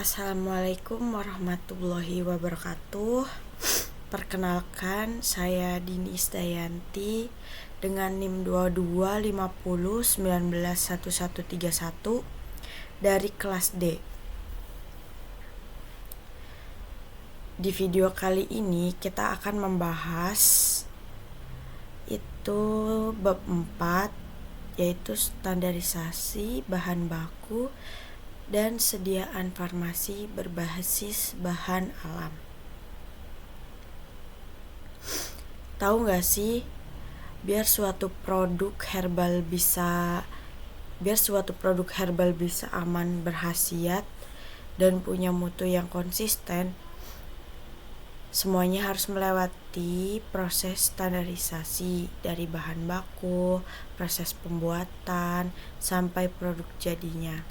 Assalamualaikum warahmatullahi wabarakatuh. Perkenalkan, saya Dini Isdayanti dengan NIM 225019111131 dari kelas D. Di video kali ini kita akan membahas itu bab 4, yaitu standarisasi bahan baku dan sediaan farmasi berbasis bahan alam. Tahu gak sih, biar suatu produk herbal bisa aman, berkhasiat, dan punya mutu yang konsisten, semuanya harus melewati proses standarisasi dari bahan baku, proses pembuatan, sampai produk jadinya.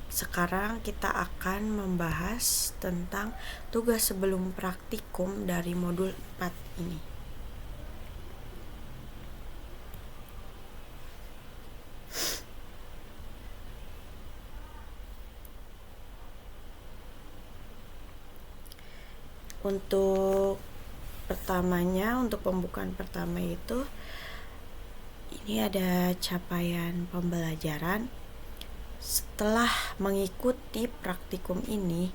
Sekarang kita akan membahas tentang tugas sebelum praktikum dari modul 4 ini. Untuk pembukaan pertama itu, ini ada capaian pembelajaran. Setelah mengikuti praktikum ini,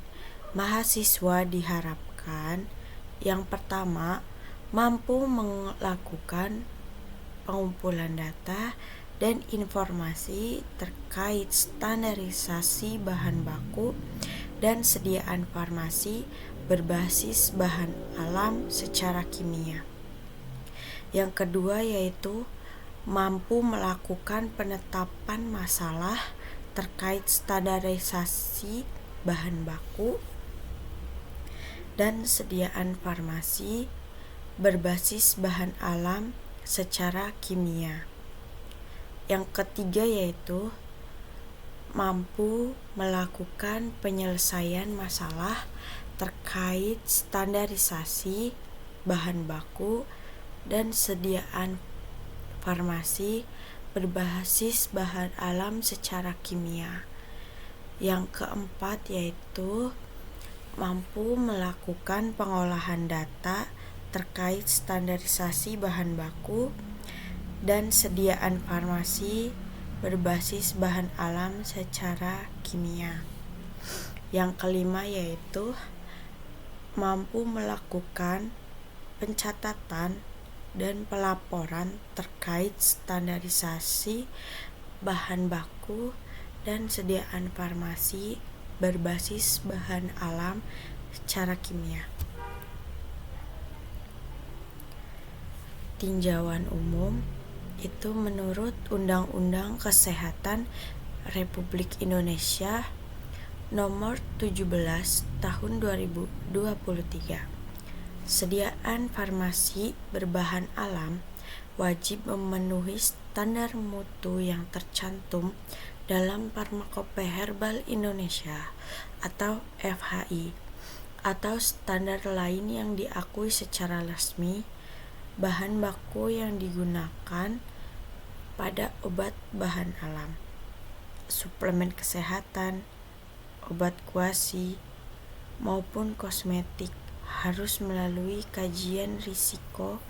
mahasiswa diharapkan yang pertama mampu melakukan pengumpulan data dan informasi terkait standarisasi bahan baku dan sediaan farmasi berbasis bahan alam secara kimia. Yang kedua yaitu mampu melakukan penetapan masalah terkait standarisasi bahan baku dan sediaan farmasi berbasis bahan alam secara kimia. Yang ketiga yaitu mampu melakukan penyelesaian masalah terkait standarisasi bahan baku dan sediaan farmasi berbasis bahan alam secara kimia. Yang keempat yaitu mampu melakukan pengolahan data terkait standarisasi bahan baku dan sediaan farmasi berbasis bahan alam secara kimia. Yang kelima yaitu mampu melakukan pencatatan dan pelaporan terkait standarisasi bahan baku dan sediaan farmasi berbasis bahan alam secara kimia. Tinjauan umum itu menurut Undang-Undang Kesehatan Republik Indonesia Nomor 17 Tahun 2023. Sediaan farmasi berbahan alam wajib memenuhi standar mutu yang tercantum dalam Farmakope Herbal Indonesia atau FHI atau standar lain yang diakui secara resmi. Bahan baku yang digunakan pada obat bahan alam, suplemen kesehatan, obat kuasi, maupun kosmetik harus melalui kajian risiko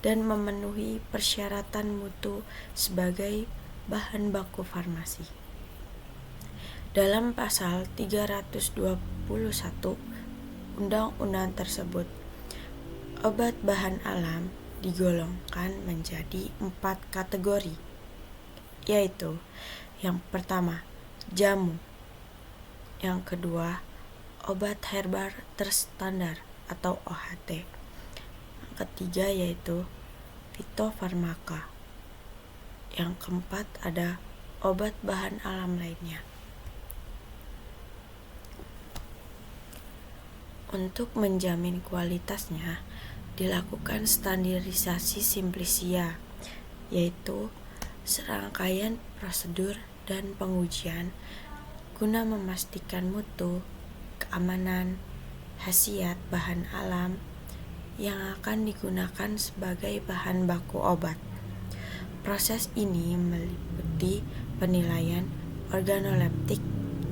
dan memenuhi persyaratan mutu sebagai bahan baku farmasi. Dalam pasal 321 undang-undang tersebut, obat bahan alam digolongkan menjadi 4 kategori, yaitu yang pertama, jamu. Yang kedua, obat herbal terstandar atau OHT. Yang ketiga yaitu fitofarmaka. Yang keempat ada obat bahan alam lainnya. Untuk menjamin kualitasnya, dilakukan standarisasi Simplisia, yaitu serangkaian prosedur dan pengujian guna memastikan mutu, keamanan, khasiat bahan alam yang akan digunakan sebagai bahan baku obat. Proses ini meliputi penilaian organoleptik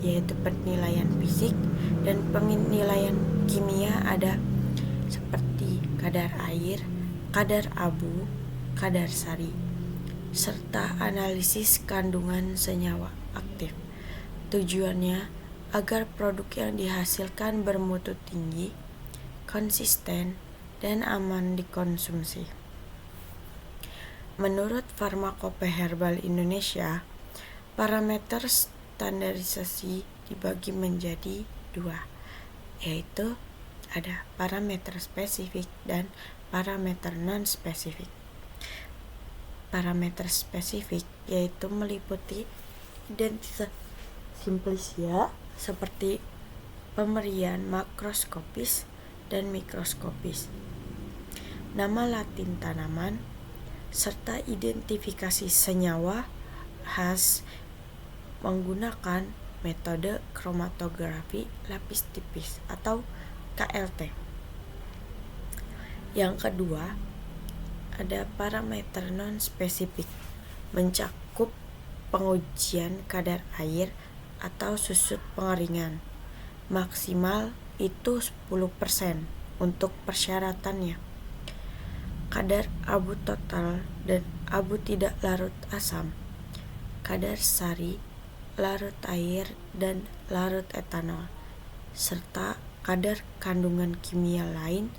yaitu penilaian fisik, dan penilaian kimia ada seperti kadar air, kadar abu, kadar sari, serta analisis kandungan senyawa aktif. Tujuannya agar produk yang dihasilkan bermutu tinggi, konsisten, dan aman dikonsumsi. Menurut Farmakope Herbal Indonesia, parameter standarisasi dibagi menjadi 2, yaitu ada parameter spesifik dan parameter non-spesifik. Parameter spesifik yaitu meliputi identitas simplisia seperti pemberian makroskopis dan mikroskopis, nama latin tanaman, serta identifikasi senyawa khas menggunakan metode kromatografi lapis tipis atau KLT. Yang kedua, ada parameter non-spesifik, mencakup pengujian kadar air atau susut pengeringan. Maksimal itu 10% untuk persyaratannya. Kadar abu total dan abu tidak larut asam, kadar sari, larut air, dan larut etanol, serta kadar kandungan kimia lain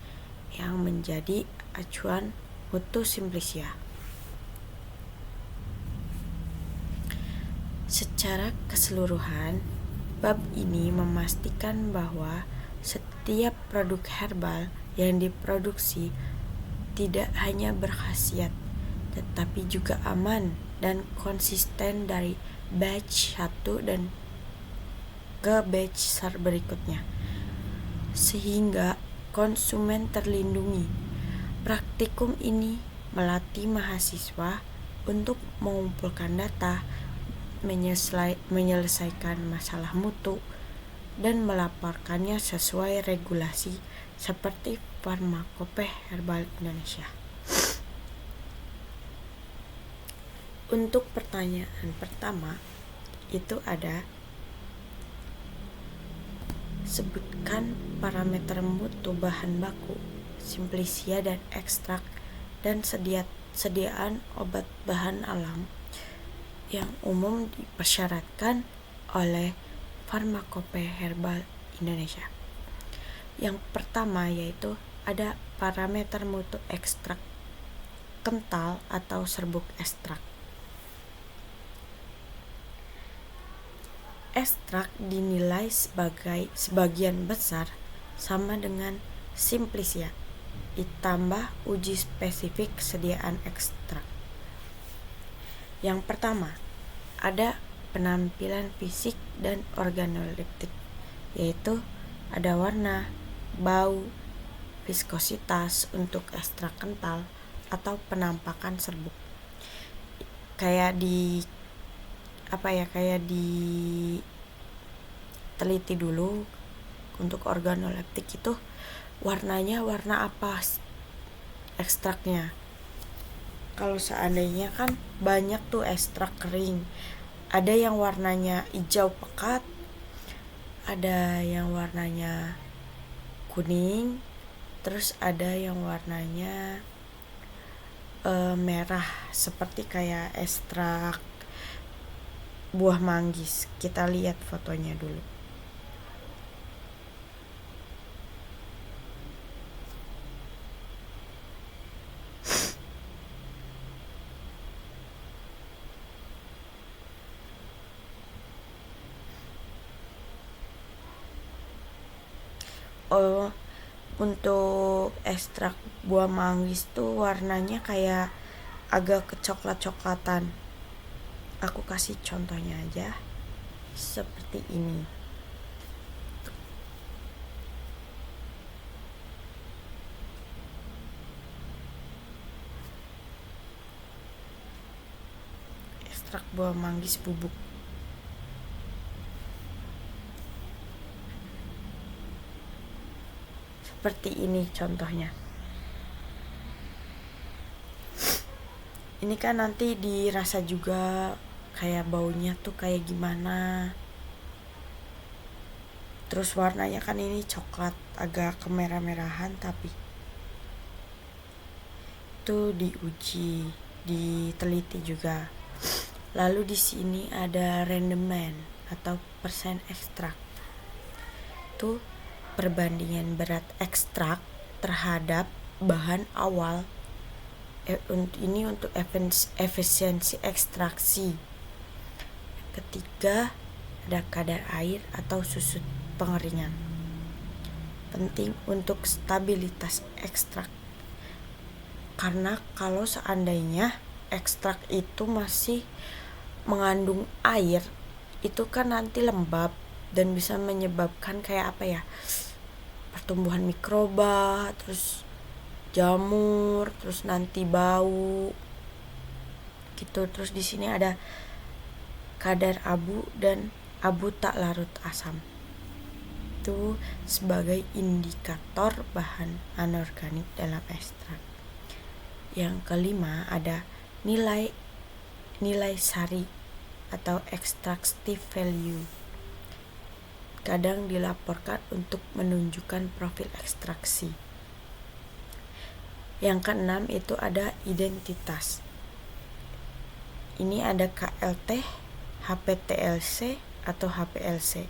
yang menjadi acuan mutu simplisia. Secara keseluruhan, bab ini memastikan bahwa setiap produk herbal yang diproduksi tidak hanya berkhasiat, tetapi juga aman dan konsisten dari batch 1 dan ke batch berikutnya, sehingga konsumen terlindungi. Praktikum ini melatih mahasiswa untuk mengumpulkan data, menyelesaikan masalah mutu, dan melaporkannya sesuai regulasi seperti Farmakope Herbal Indonesia. Untuk pertanyaan pertama, itu ada sebutkan parameter mutu bahan baku, simplisia dan ekstrak, dan sediaan obat bahan alam yang umum dipersyaratkan oleh Farmakope Herbal Indonesia. Yang pertama yaitu ada parameter mutu ekstrak kental atau serbuk ekstrak. Ekstrak dinilai sebagian besar sama dengan simplisia, ditambah uji spesifik sediaan ekstrak. Yang pertama, ada penampilan fisik dan organoleptik, yaitu ada warna, bau, viskositas untuk ekstrak kental, atau penampakan serbuk. Kayak teliti dulu untuk organoleptik itu warnanya warna apa ekstraknya. Kalau seandainya kan banyak tuh ekstrak kering, ada yang warnanya hijau pekat, ada yang warnanya kuning, terus ada yang warnanya merah seperti kayak ekstrak buah manggis. Kita lihat fotonya dulu. Untuk ekstrak buah manggis tuh warnanya kayak agak kecoklat-coklatan. Aku kasih contohnya aja seperti ini. Ekstrak buah manggis bubuk. Seperti ini contohnya. Ini kan nanti dirasa juga kayak baunya tuh kayak gimana. Terus warnanya kan ini coklat agak kemerah-merahan, tapi itu diuji, diteliti juga. Lalu di sini ada rendemen atau persen ekstrak. Itu perbandingan berat ekstrak terhadap bahan awal. Ini untuk efisiensi ekstraksi. Ketiga, ada kadar air atau susu pengeringan. Penting untuk stabilitas ekstrak. Karena kalau seandainya ekstrak itu masih mengandung air, itu kan nanti lembab dan bisa menyebabkan kayak apa ya, pertumbuhan mikroba, terus jamur, terus nanti bau gitu. Terus di sini ada kadar abu dan abu tak larut asam, itu sebagai indikator bahan anorganik dalam ekstrak. Yang kelima ada nilai sari atau extractive value. Kadang dilaporkan untuk menunjukkan profil ekstraksi. Yang keenam itu ada identitas. Ini ada KLT, HPTLC atau HPLC.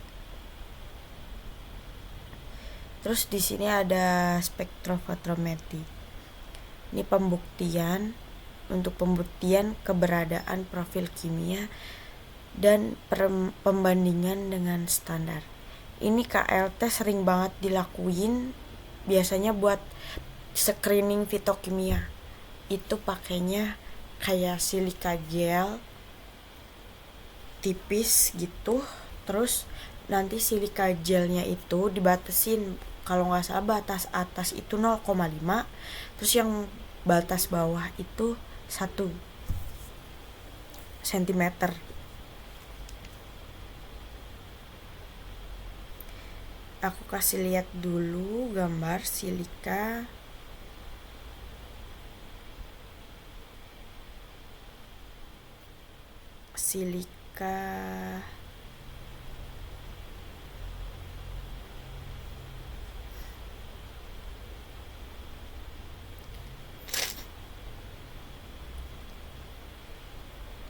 Terus di sini ada spektrofotometri. Ini untuk pembuktian keberadaan profil kimia dan pembandingan dengan standar. Ini KLT sering banget dilakuin biasanya buat screening fitokimia. Itu pakainya kayak silika gel tipis gitu. Terus nanti silika gelnya itu dibatasin, kalau nggak salah batas atas itu 0,5, terus yang batas bawah itu 1 cm. Aku kasih lihat dulu gambar silika.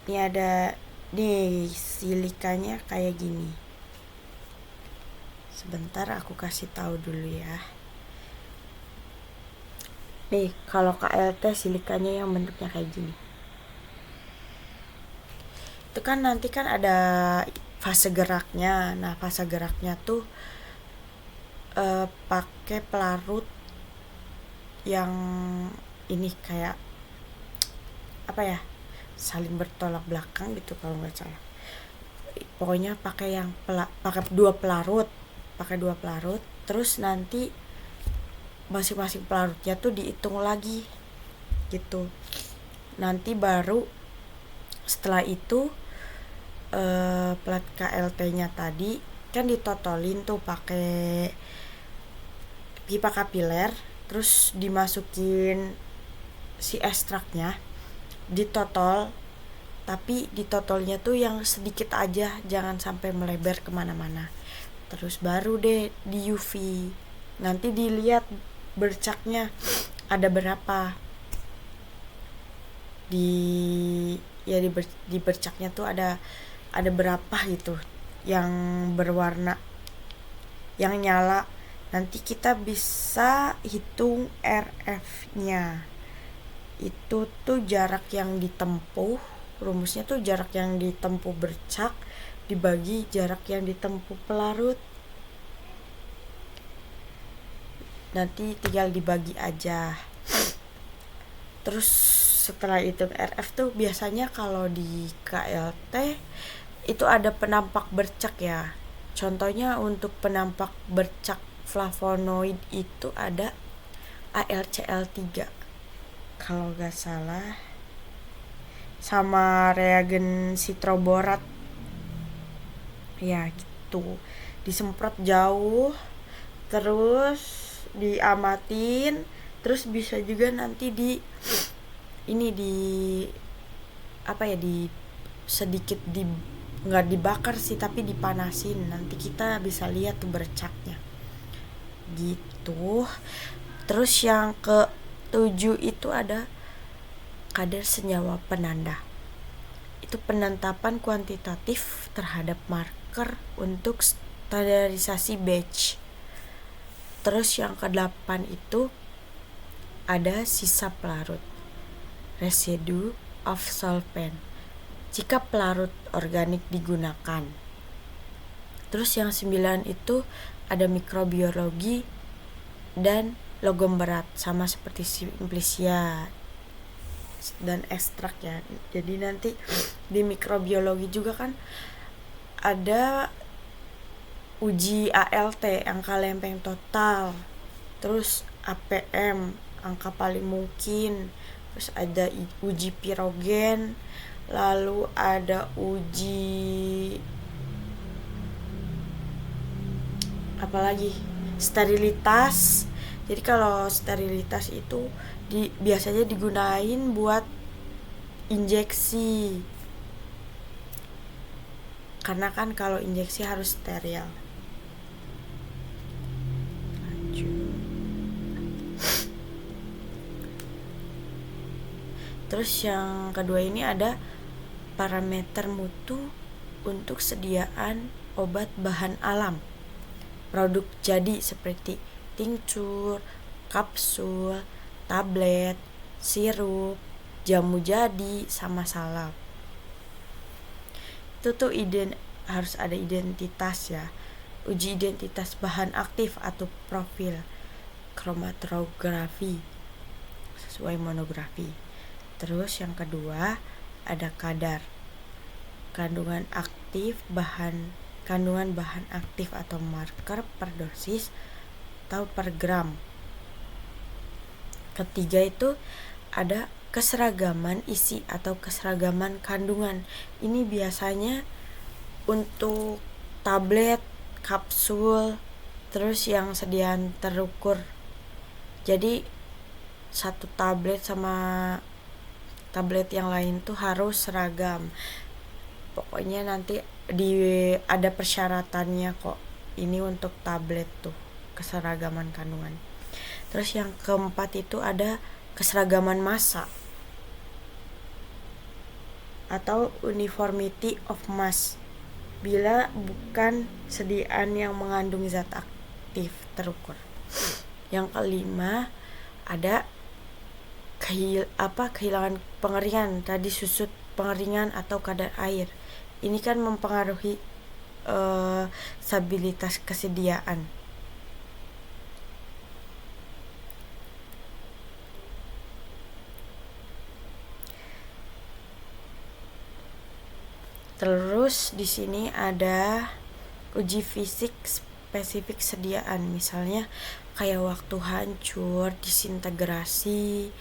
Ini ada nih silikanya kayak gini. Sebentar aku kasih tahu dulu ya. Nih, kalau KLT silikanya yang bentuknya kayak gini. Itu kan nanti kan ada fase geraknya. Nah, fase geraknya tuh pakai pelarut yang ini kayak apa ya, saling bertolak belakang gitu kalau nggak salah. Pokoknya pakai dua pelarut. Terus nanti masing-masing pelarutnya tuh dihitung lagi gitu. Nanti baru setelah itu plat KLT-nya tadi kan ditotolin tuh pakai pipa kapiler, terus dimasukin si ekstraknya, ditotol, tapi ditotolnya tuh yang sedikit aja, jangan sampai melebar kemana-mana. Terus baru deh di UV, nanti dilihat bercaknya ada berapa di bercaknya tuh ada berapa gitu yang berwarna, yang nyala. Nanti kita bisa hitung RF-nya. Itu tuh jarak yang ditempuh, rumusnya tuh jarak yang ditempuh bercak dibagi jarak yang ditempuh pelarut. Nanti tinggal dibagi aja. Terus setelah itu RF tuh biasanya kalau di KLT itu ada penampak bercak ya. Contohnya untuk penampak bercak flavonoid itu ada AlCl3 kalau gak salah, sama reagen citroborat ya gitu. Disemprot jauh, terus diamatin, terus bisa juga nanti di sedikit nggak dibakar sih tapi dipanasin, nanti kita bisa lihat tuh bercaknya gitu. Terus yang ke-7 itu ada kadar senyawa penanda. Itu penetapan kuantitatif terhadap marker untuk standarisasi batch. Terus yang ke-8 itu ada sisa pelarut, residue of solvent, jika pelarut organik digunakan. Terus yang 9 itu ada mikrobiologi dan logam berat, sama seperti simplicia dan ekstrak ya. Jadi nanti di mikrobiologi juga kan ada uji ALT, angka lempeng total, terus APM, angka paling mungkin, terus ada uji pirogen, lalu ada uji apalagi, sterilitas. Jadi kalau sterilitas itu biasanya digunain buat injeksi, karena kan kalau injeksi harus steril. Terus yang kedua ini ada parameter mutu untuk sediaan obat bahan alam, produk jadi seperti tinctur, kapsul, tablet, sirup, jamu jadi, sama salep. Itu tuh harus ada identitas ya. Uji identitas bahan aktif atau profil, kromatografi sesuai monografi. Terus yang kedua ada kadar, kandungan bahan aktif atau marker per dosis atau per gram. Ketiga itu ada keseragaman isi atau keseragaman kandungan. Ini biasanya untuk tablet, kapsul, terus yang sediaan terukur. Jadi satu tablet sama tablet yang lain tuh harus seragam. Pokoknya nanti ada persyaratannya kok. Ini untuk tablet tuh keseragaman kandungan. Terus yang keempat itu ada keseragaman massa atau uniformity of mass, bila bukan sediaan yang mengandung zat aktif terukur. Yang kelima ada kehilangan pengeringan, tadi susut pengeringan atau kadar air. Ini kan mempengaruhi stabilitas kesediaan. Terus di sini ada uji fisik spesifik sediaan, misalnya kayak waktu hancur, disintegrasi,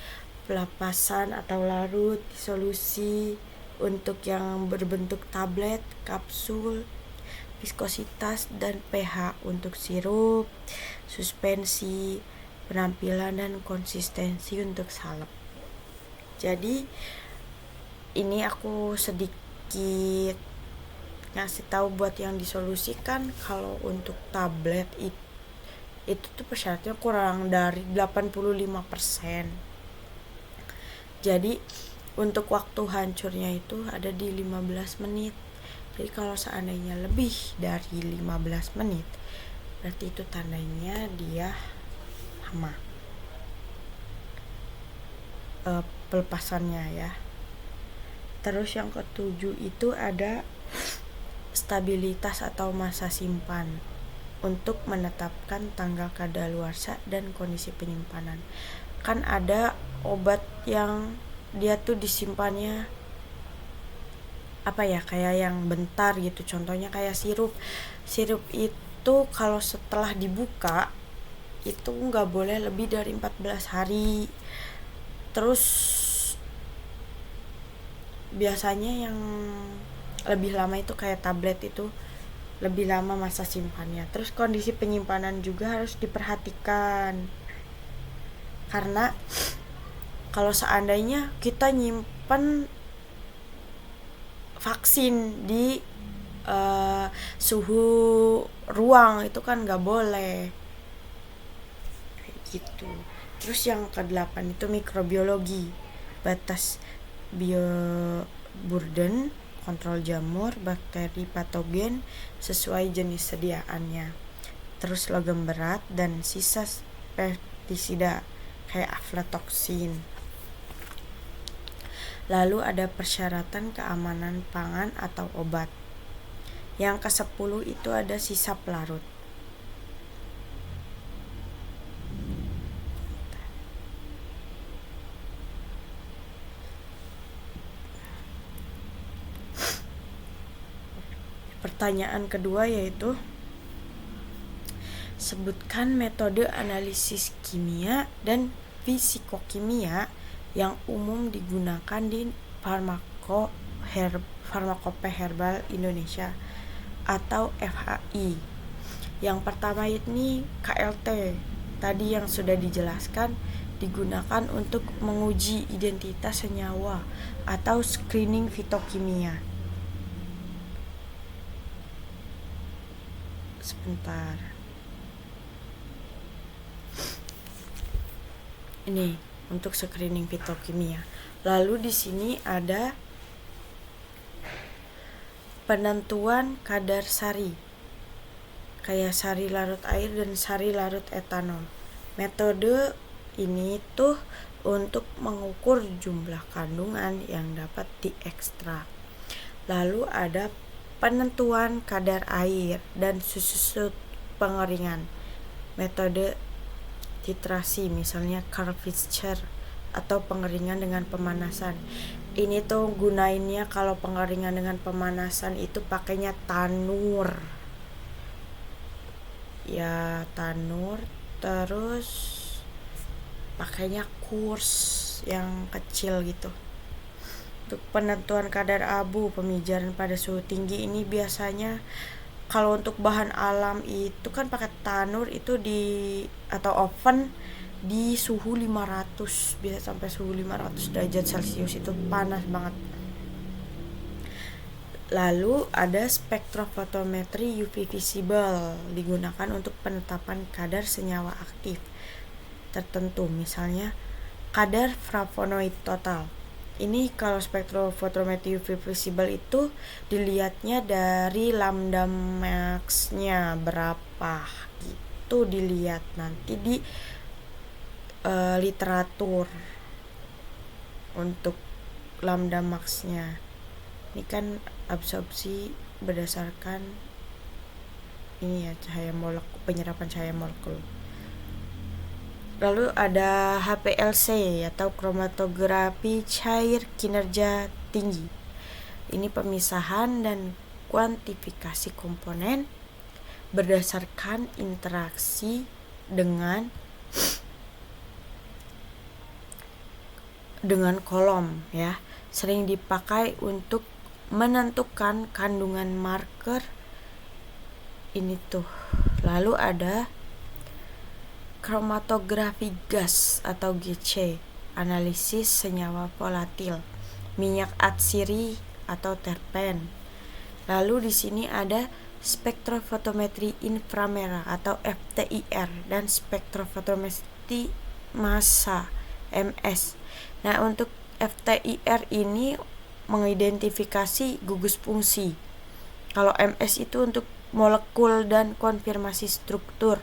pelapasan atau larut, disolusi untuk yang berbentuk tablet, kapsul, viskositas dan pH untuk sirup, suspensi, penampilan dan konsistensi untuk salep. Jadi ini aku sedikit ngasih tahu buat yang disolusikan. Kalau untuk tablet itu tuh persyaratannya kurang dari 85%. Jadi untuk waktu hancurnya itu ada di 15 menit. Jadi kalau seandainya lebih dari 15 menit, berarti itu tandanya dia lama pelepasannya ya. Terus yang ke-7 itu ada stabilitas atau masa simpan untuk menetapkan tanggal kadaluarsa dan kondisi penyimpanan. Kan ada obat yang dia tuh disimpannya kayak yang bentar gitu, contohnya kayak sirup itu kalau setelah dibuka itu nggak boleh lebih dari 14 hari. Terus biasanya yang lebih lama itu kayak tablet itu lebih lama masa simpannya. Terus kondisi penyimpanan juga harus diperhatikan, karena kalau seandainya kita nyimpen vaksin di suhu ruang itu kan nggak boleh kayak gitu. Terus yang ke-8 itu mikrobiologi, batas bioburden, kontrol jamur, bakteri patogen sesuai jenis sediaannya. Terus logam berat dan sisa pestisida kayak aflatoksin. Lalu ada persyaratan keamanan pangan atau obat. Yang ke-10 itu ada sisa pelarut. Pertanyaan kedua yaitu sebutkan metode analisis kimia dan fisikokimia yang umum digunakan di Farmakope Herbal Indonesia atau FHI. Yang pertama ini KLT, tadi yang sudah dijelaskan, digunakan untuk menguji identitas senyawa atau screening fitokimia. Sebentar. Ini untuk screening fitokimia. Lalu di sini ada penentuan kadar sari, kayak sari larut air dan sari larut etanol. Metode ini tuh untuk mengukur jumlah kandungan yang dapat diekstrak. Lalu ada penentuan kadar air dan susu pengeringan. Metode titrasi, misalnya Carl Fischer, atau pengeringan dengan pemanasan. Ini tuh gunainnya kalau pengeringan dengan pemanasan itu pakainya tanur. Ya, tanur, terus pakainya kurs yang kecil gitu. Untuk penentuan kadar abu, pemijaran pada suhu tinggi, ini biasanya kalau untuk bahan alam itu kan pakai tanur itu atau oven di suhu 500, bisa sampai suhu 500 derajat Celcius, itu panas banget. Lalu ada spektrofotometri UV visible, digunakan untuk penetapan kadar senyawa aktif tertentu, misalnya kadar flavonoid total. Ini kalau spektrofotometri UV visible itu dilihatnya dari lambda max-nya berapa gitu, dilihat nanti di literatur untuk lambda max-nya. Ini kan absorpsi berdasarkan ini ya, cahaya molekul, penyerapan cahaya molekul. Lalu ada HPLC atau kromatografi cair kinerja tinggi. Ini pemisahan dan kuantifikasi komponen berdasarkan interaksi dengan kolom ya. Sering dipakai untuk menentukan kandungan marker ini tuh. Lalu ada kromatografi gas atau GC, analisis senyawa volatil, minyak atsiri atau terpen. Lalu di sini ada spektrofotometri inframerah atau FTIR dan spektrofotometri massa MS. Nah, untuk FTIR ini mengidentifikasi gugus fungsi. Kalau MS itu untuk molekul dan konfirmasi struktur,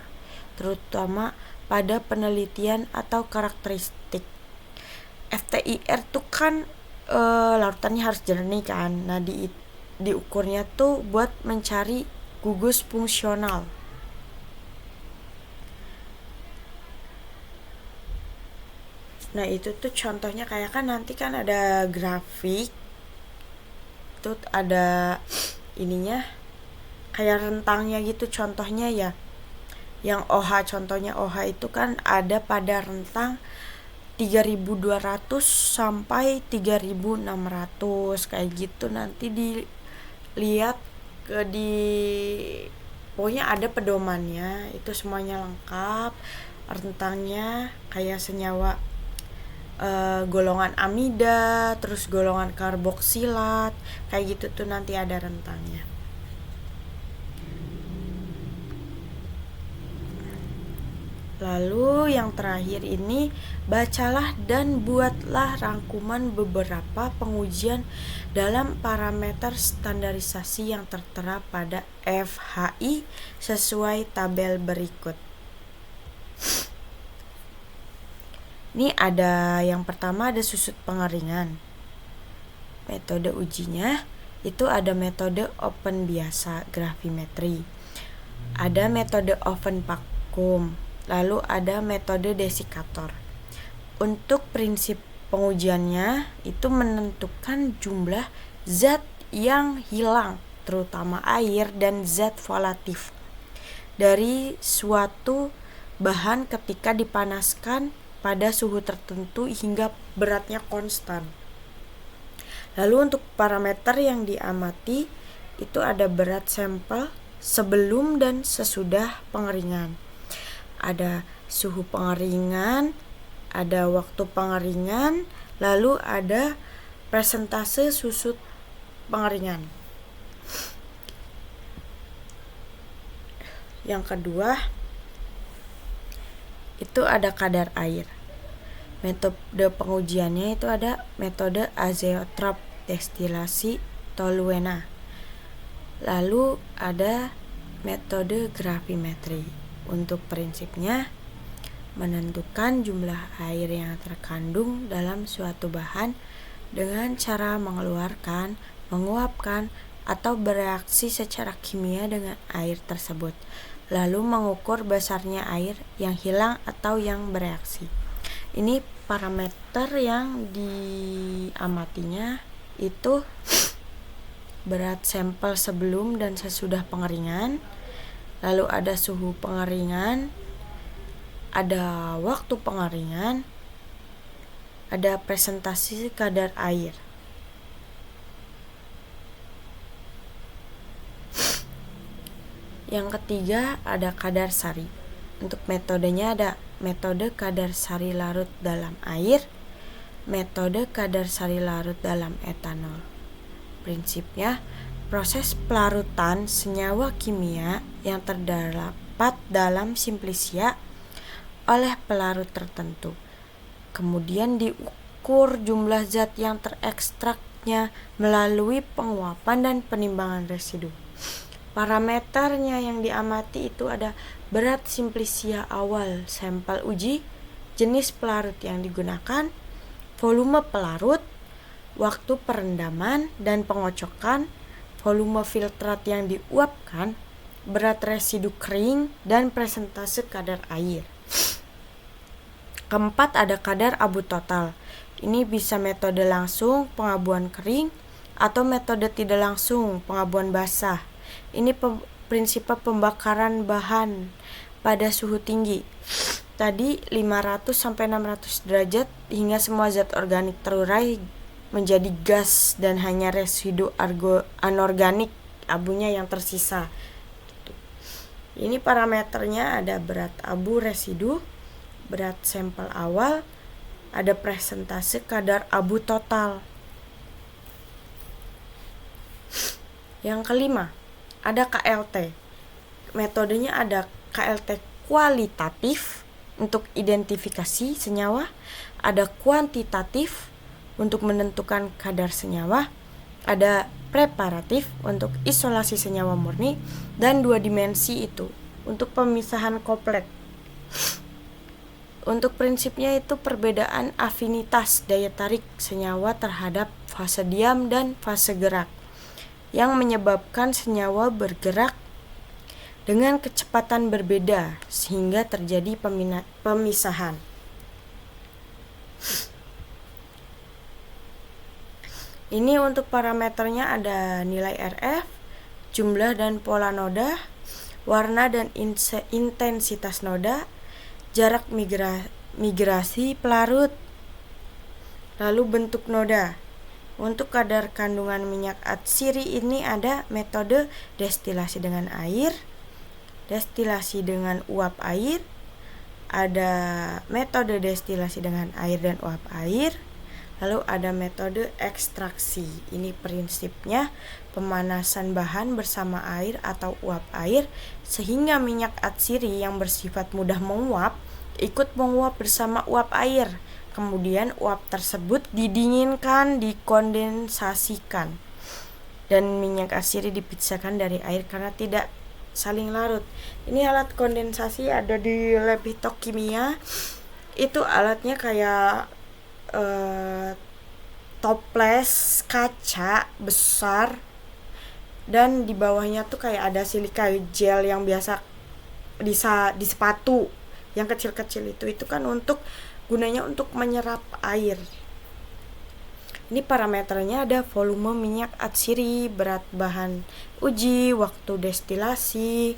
terutama pada penelitian atau karakteristik. FTIR tuh kan larutannya harus jernih kan. Nah, diukurnya tuh buat mencari gugus fungsional. Nah, itu tuh contohnya kayak kan nanti kan ada grafik tuh, ada ininya kayak rentangnya gitu, contohnya ya. Yang OH, contohnya OH itu kan ada pada rentang 3200 sampai 3600 kayak gitu. Nanti dilihat pokoknya ada pedomannya, itu semuanya lengkap, rentangnya kayak senyawa golongan amida, terus golongan karboksilat, kayak gitu tuh nanti ada rentangnya. Lalu yang terakhir ini, bacalah dan buatlah rangkuman beberapa pengujian dalam parameter standarisasi yang tertera pada FHI sesuai tabel berikut. Ini ada yang pertama, ada susut pengeringan. Metode ujinya itu ada metode open biasa gravimetri, ada metode oven vakum, lalu ada metode desikator. Untuk prinsip pengujiannya itu menentukan jumlah zat yang hilang, terutama air dan zat volatif, dari suatu bahan ketika dipanaskan pada suhu tertentu hingga beratnya konstan. Lalu untuk parameter yang diamati itu ada berat sampel sebelum dan sesudah pengeringan, ada suhu pengeringan, ada waktu pengeringan, lalu ada persentase susut pengeringan. Yang kedua itu ada kadar air. Metode pengujiannya itu ada metode azeotrop destilasi toluena. Lalu ada metode gravimetri. Untuk prinsipnya menentukan jumlah air yang terkandung dalam suatu bahan dengan cara mengeluarkan, menguapkan, atau bereaksi secara kimia dengan air tersebut. Lalu mengukur besarnya air yang hilang atau yang bereaksi. Ini parameter yang diamatinya itu berat sampel sebelum dan sesudah pengeringan, lalu ada suhu pengeringan, ada waktu pengeringan, ada presentasi kadar air. Yang ketiga ada kadar sari. Untuk metodenya ada metode kadar sari larut dalam air, metode kadar sari larut dalam etanol. Prinsipnya, proses pelarutan senyawa kimia yang terdapat dalam simplisia oleh pelarut tertentu. Kemudian diukur jumlah zat yang terekstraknya melalui penguapan dan penimbangan residu. Parameternya yang diamati itu ada berat simplisia awal sampel uji, jenis pelarut yang digunakan, volume pelarut, waktu perendaman dan pengocokan, volume filtrat yang diuapkan, berat residu kering, dan presentase kadar air. Keempat ada kadar abu total. Ini bisa metode langsung pengabuan kering atau metode tidak langsung pengabuan basah. Ini prinsip pembakaran bahan pada suhu tinggi. Tadi 500 sampai 600 derajat hingga semua zat organik terurai menjadi gas dan hanya residu anorganik abunya yang tersisa. Ini parameternya ada berat abu residu, berat sampel awal, ada presentase kadar abu total. Yang kelima, ada KLT. Metodenya ada KLT kualitatif untuk identifikasi senyawa, ada kuantitatif untuk menentukan kadar senyawa, ada preparatif untuk isolasi senyawa murni, dan 2 dimensi itu untuk pemisahan koplet. Untuk prinsipnya itu perbedaan afinitas daya tarik senyawa terhadap fase diam dan fase gerak yang menyebabkan senyawa bergerak dengan kecepatan berbeda sehingga terjadi pemisahan. Ini untuk parameternya ada nilai RF, jumlah dan pola noda, warna dan intensitas noda, jarak migrasi pelarut, lalu bentuk noda. Untuk kadar kandungan minyak atsiri ini ada metode destilasi dengan air, destilasi dengan uap air, ada metode destilasi dengan air dan uap air, lalu ada metode ekstraksi. Ini prinsipnya pemanasan bahan bersama air atau uap air sehingga minyak atsiri yang bersifat mudah menguap ikut menguap bersama uap air. Kemudian uap tersebut didinginkan, dikondensasikan, dan minyak atsiri dipisahkan dari air karena tidak saling larut. Ini alat kondensasi ada di lab kimia. Itu alatnya kayak toples kaca besar, dan di bawahnya tuh kayak ada silika gel yang biasa di sepatu yang kecil-kecil itu kan gunanya untuk menyerap air. Ini parameternya ada volume minyak atsiri, berat bahan uji, waktu destilasi,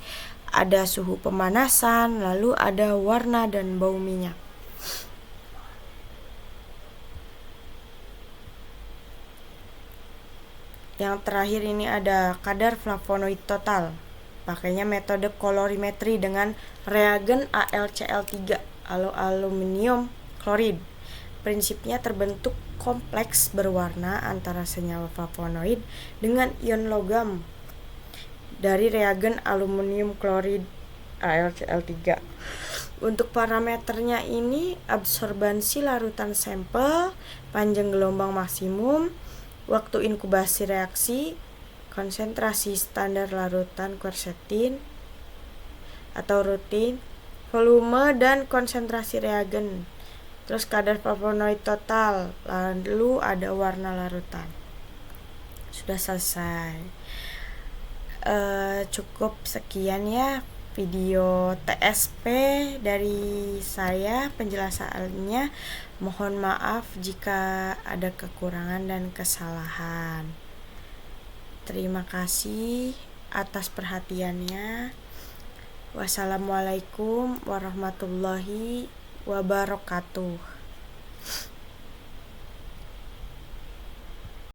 ada suhu pemanasan, lalu ada warna dan bau minyak. Yang terakhir ini ada kadar flavonoid total. Pakainya metode kolorimetri dengan reagen AlCl3, aluminium klorid. Prinsipnya terbentuk kompleks berwarna antara senyawa flavonoid dengan ion logam dari reagen aluminium klorid AlCl3. Untuk parameternya ini absorbansi larutan sampel, panjang gelombang maksimum, waktu inkubasi reaksi, konsentrasi standar larutan quercetin atau rutin, volume dan konsentrasi reagen, terus kadar flavonoid total, lalu ada warna larutan. Sudah selesai. Cukup sekian ya video TSP dari saya, penjelasannya. Mohon maaf jika ada kekurangan dan kesalahan. Terima kasih atas perhatiannya. Wassalamualaikum warahmatullahi wabarakatuh.